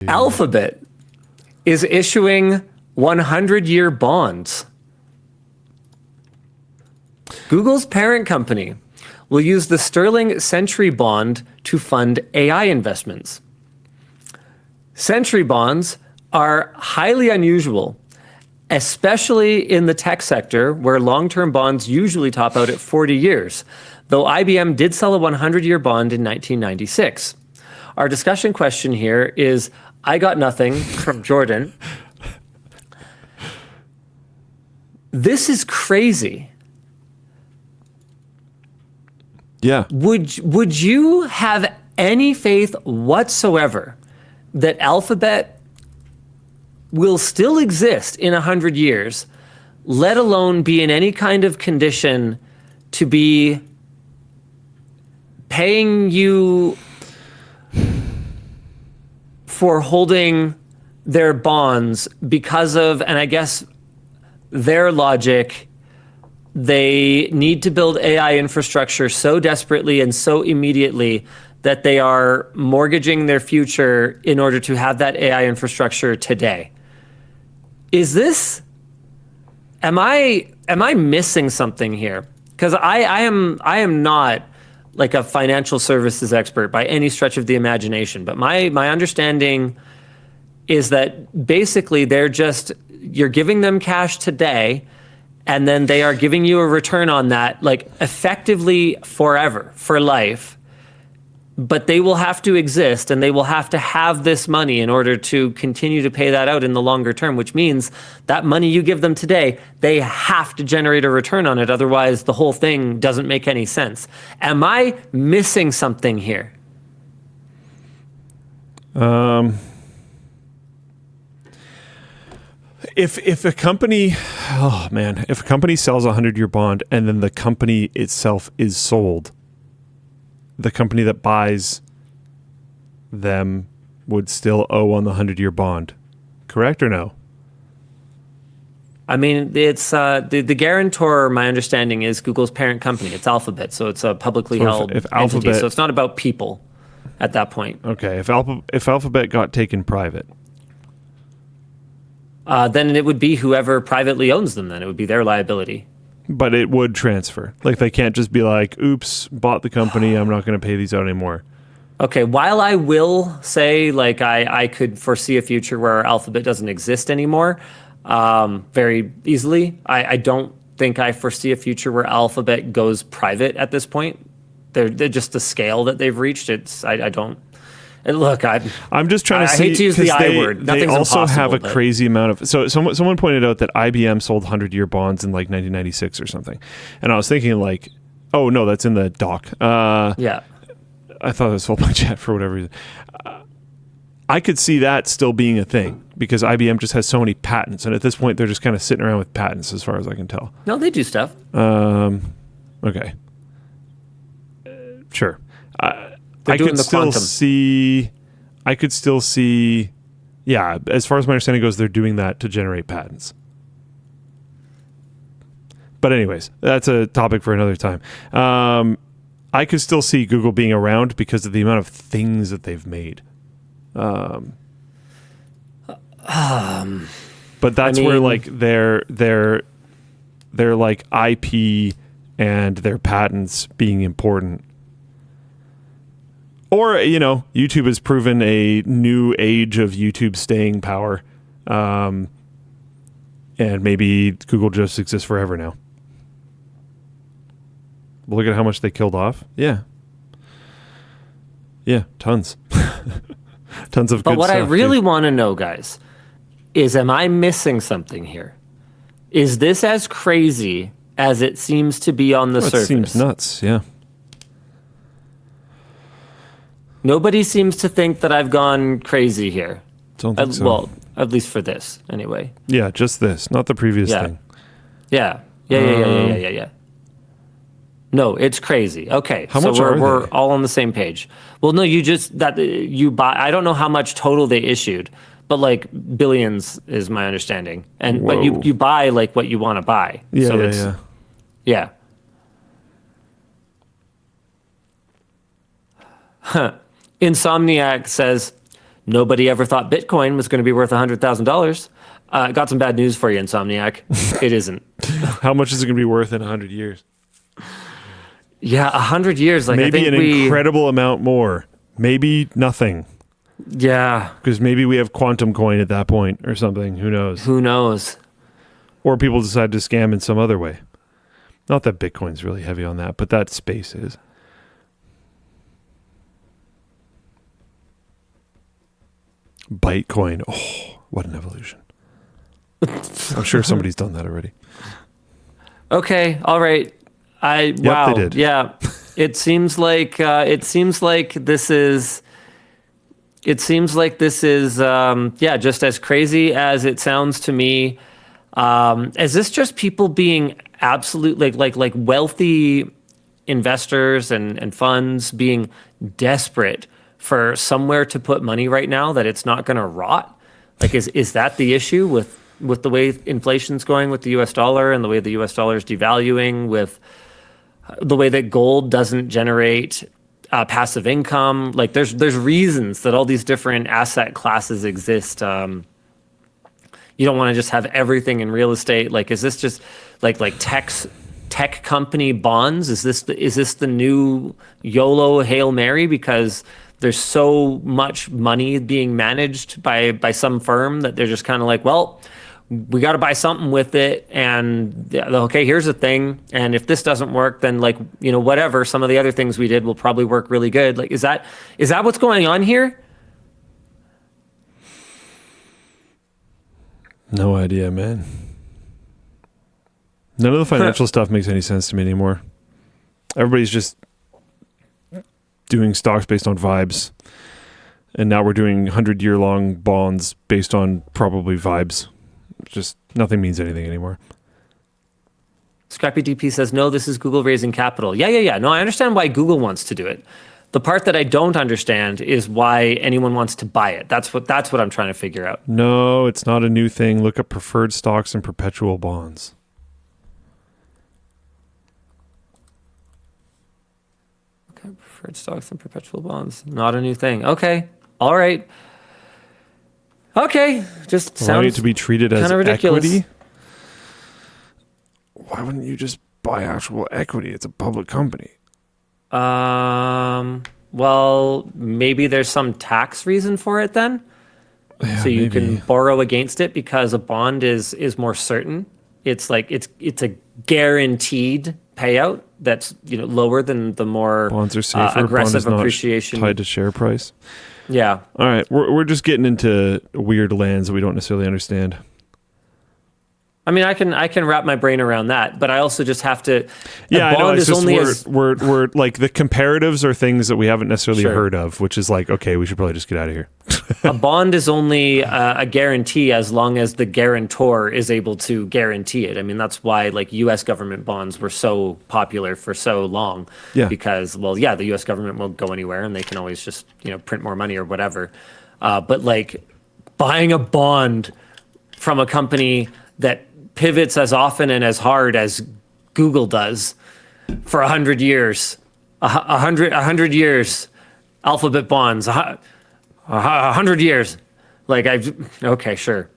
Alphabet is issuing 100-year bonds. Google's parent company will use the Sterling Century Bond to fund AI investments. Century bonds are highly unusual, especially in the tech sector, where long-term bonds usually top out at 40 years, though IBM did sell a 100-year bond in 1996. Our discussion question here is, I got nothing from Jordan. This is crazy. Yeah. Would you have any faith whatsoever that Alphabet will still exist in 100 years, let alone be in any kind of condition to be paying you for holding their bonds because of, and I guess their logic, they need to build AI infrastructure so desperately and so immediately that they are mortgaging their future in order to have that AI infrastructure today. Is this, am I missing something here? Because I am not like a financial services expert by any stretch of the imagination, but my understanding is that basically you're giving them cash today, and then they are giving you a return on that, like effectively forever, for life. But they will have to exist, and they will have to have this money in order to continue to pay that out in the longer term, which means that money you give them today, they have to generate a return on it. Otherwise, the whole thing doesn't make any sense. Am I missing something here? If a company, if a company sells a 100-year bond and then the company itself is sold, the company that buys them would still owe on the 100-year bond, correct or no? I mean, it's the guarantor, my understanding, is Google's parent company. It's Alphabet, so it's a publicly held entity. So it's not about people at that point. Okay, if Alphabet got taken private, then it would be whoever privately owns them. Then it would be their liability. But it would transfer. Like, they can't just be like, oops, bought the company, I'm not going to pay these out anymore. Okay, while I will say, like, I could foresee a future where Alphabet doesn't exist anymore very easily, I don't think I foresee a future where Alphabet goes private at this point. They're just the scale that they've reached. I don't... And look, I'm just trying to see. I hate to use the I word. They also have a crazy amount of. So someone pointed out that IBM sold 100-year bonds in like 1996 or something, and I was thinking like, oh no, that's in the doc. Yeah, I thought it was sold by Jet for whatever reason. I could see that still being a thing because IBM just has so many patents, and at this point they're just kind of sitting around with patents, as far as I can tell. No, they do stuff. Okay. Sure. I could still see, yeah, as far as my understanding goes, they're doing that to generate patents. But anyways, that's a topic for another time. I could still see Google being around because of the amount of things that they've made. But that's where like their like IP and their patents being important. Or, YouTube has proven a new age of YouTube staying power. And maybe Google just exists forever now. Look at how much they killed off. Yeah. Yeah, tons. Tons of good stuff. But what I really want to know, guys, is am I missing something here? Is this as crazy as it seems to be on the surface? It seems nuts, yeah. Nobody seems to think that I've gone crazy here. Don't think so. Well, at least for this, anyway. Yeah, just this, not the previous thing. Yeah. No, it's crazy. Okay, how much we're all on the same page. Well, no, you buy. I don't know how much total they issued, but like billions is my understanding. And but you buy like what you want to buy. Yeah. Huh. Insomniac says, nobody ever thought Bitcoin was going to be worth $100,000. Got some bad news for you, Insomniac. It isn't. How much is it going to be worth in 100 years? Yeah, 100 years. Like Maybe I think incredible amount more. Maybe nothing. Yeah. Because maybe we have quantum coin at that point or something. Who knows? Who knows? Or people decide to scam in some other way. Not that Bitcoin's really heavy on that, but that space is. Bytecoin. Oh, what an evolution. I'm sure somebody's done that already. Okay. All right. Yep, they did. Yeah. It seems like this is just as crazy as it sounds to me. Is this just people being absolute like wealthy investors and funds being desperate for somewhere to put money right now that it's not going to rot? Like, is that the issue with the way inflation's going with the US dollar and the way the US dollar is devaluing, with the way that gold doesn't generate passive income? Like, there's reasons that all these different asset classes exist. You don't want to just have everything in real estate. Like, is this just like tech company bonds? Is this the new YOLO Hail Mary because there's so much money being managed by some firm that they're just kind of like, well, we got to buy something with it, and okay, here's the thing, and if this doesn't work, then like, whatever, some of the other things we did will probably work really good. Like, is that what's going on here? No idea, man. None of the financial stuff makes any sense to me anymore. Everybody's just doing stocks based on vibes. And now we're doing 100-year-long bonds based on probably vibes. Just nothing means anything anymore. Scrappy DP says, no, this is Google raising capital. Yeah. No, I understand why Google wants to do it. The part that I don't understand is why anyone wants to buy it. That's what I'm trying to figure out. No, it's not a new thing. Look at preferred stocks and perpetual bonds. Okay, preferred stocks and perpetual bonds. Not a new thing. Okay. All right. Okay. Just Allowing it sounds to be treated as ridiculous. equity? Why wouldn't you just buy actual equity? It's a public company. Well, maybe there's some tax reason for it then. Yeah, so you maybe. can borrow against it because a bond is more certain. It's like it's a guaranteed payout that's lower than the more Bonds are safer. aggressive Bond is appreciation. not tied to share price. Yeah. All right, we're just getting into weird lands that we don't necessarily understand. I mean, I can wrap my brain around that, but I also just have to. Yeah, I know. It's just only we're like, the comparatives are things that we haven't necessarily Sure. heard of, which is like, okay, we should probably just get out of here. a bond is only a guarantee as long as the guarantor is able to guarantee it. I mean, that's why like U.S. government bonds were so popular for so long. Yeah. Because, well, yeah, the U.S. government won't go anywhere, and they can always just print more money or whatever. But like buying a bond from a company that pivots as often and as hard as Google does for 100 years, 100 years, Alphabet bonds, 100 years. Like, okay, sure.